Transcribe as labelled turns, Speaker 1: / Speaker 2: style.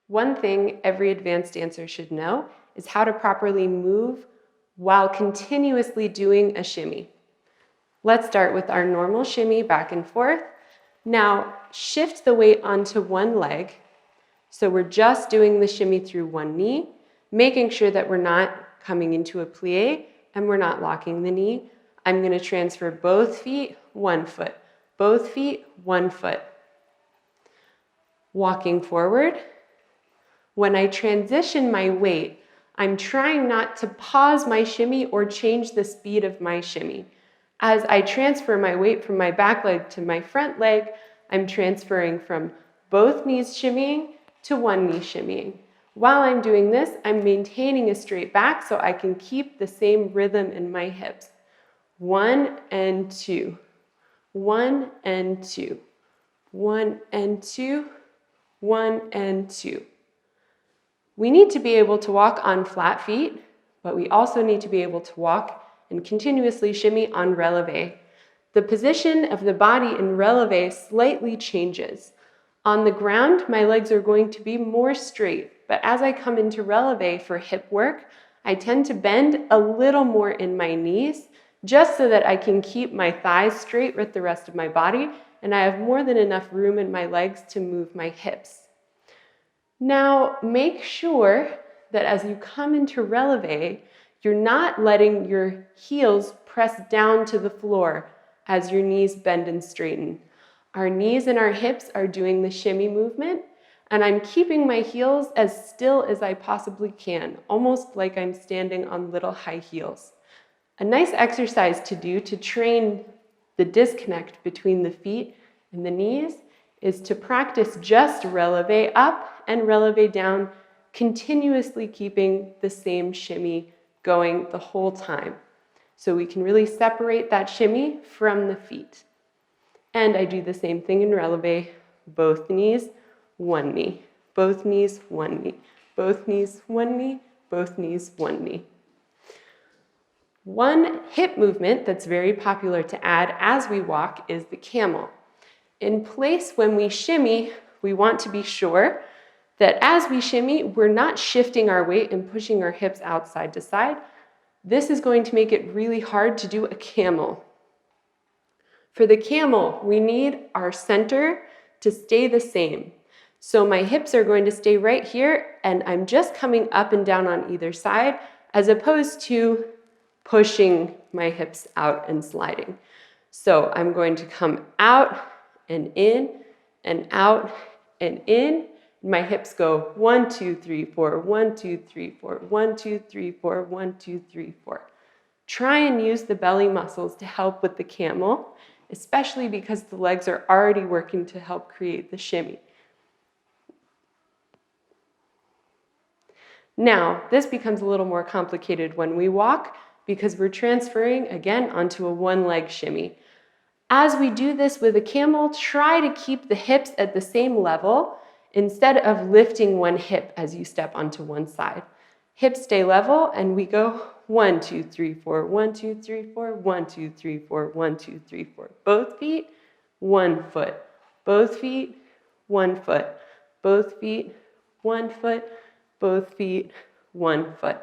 Speaker 1: One thing every advanced dancer should know is how to properly move while continuously doing a shimmy. Let's start with our normal shimmy back and forth. Now shift the weight onto one leg. So we're just doing the shimmy through one knee, making sure that we're not coming into a plie and we're not locking the knee. I'm going to transfer both feet, 1 foot. Both feet, 1 foot. Walking forward. When I transition my weight, I'm trying not to pause my shimmy or change the speed of my shimmy. As I transfer my weight from my back leg to my front leg, I'm transferring from both knees shimmying to one knee shimmying. While I'm doing this, I'm maintaining a straight back so I can keep the same rhythm in my hips. 1 and 2, 1 and 2, 1 and 2, 1 and 2. We need to be able to walk on flat feet, but we also need to be able to walk and continuously shimmy on releve. The position of the body in releve slightly changes. On the ground, my legs are going to be more straight, but as I come into releve for hip work, I tend to bend a little more in my knees, just so that I can keep my thighs straight with the rest of my body, and I have more than enough room in my legs to move my hips. Now, make sure that as you come into releve, you're not letting your heels press down to the floor as your knees bend and straighten. Our knees and our hips are doing the shimmy movement, and I'm keeping my heels as still as I possibly can, almost like I'm standing on little high heels. A nice exercise to do to train the disconnect between the feet and the knees is to practice just releve up and releve down, continuously keeping the same shimmy going the whole time. So we can really separate that shimmy from the feet. And I do the same thing in releve, both knees, one knee, both knees, one knee, both knees, one knee, both knees, one knee. One hip movement that's very popular to add as we walk is the camel. In place when we shimmy, we want to be sure that as we shimmy, we're not shifting our weight and pushing our hips out side to side. This is going to make it really hard to do a camel. For the camel, we need our center to stay the same. So my hips are going to stay right here, and I'm just coming up and down on either side, as opposed to pushing my hips out and sliding. So I'm going to come out and in and out and in. My hips go 1, 2, 3, 4, 1, 2, 3, 4, 1, 2, 3, 4, 1, 2, 3, 4. Try and use the belly muscles to help with the camel, especially because the legs are already working to help create the shimmy. Now, this becomes a little more complicated when we walk because we're transferring again onto a one-leg shimmy. As we do this with a camel, try to keep the hips at the same level instead of lifting one hip as you step onto one side. Hips stay level and we go 1, 2, 3, 4, 1, 2, 3, 4, 1, 2, 3, 4, 1, 2, 3, 4. Both feet, 1 foot. Both feet, 1 foot. Both feet, 1 foot. Both feet, 1 foot.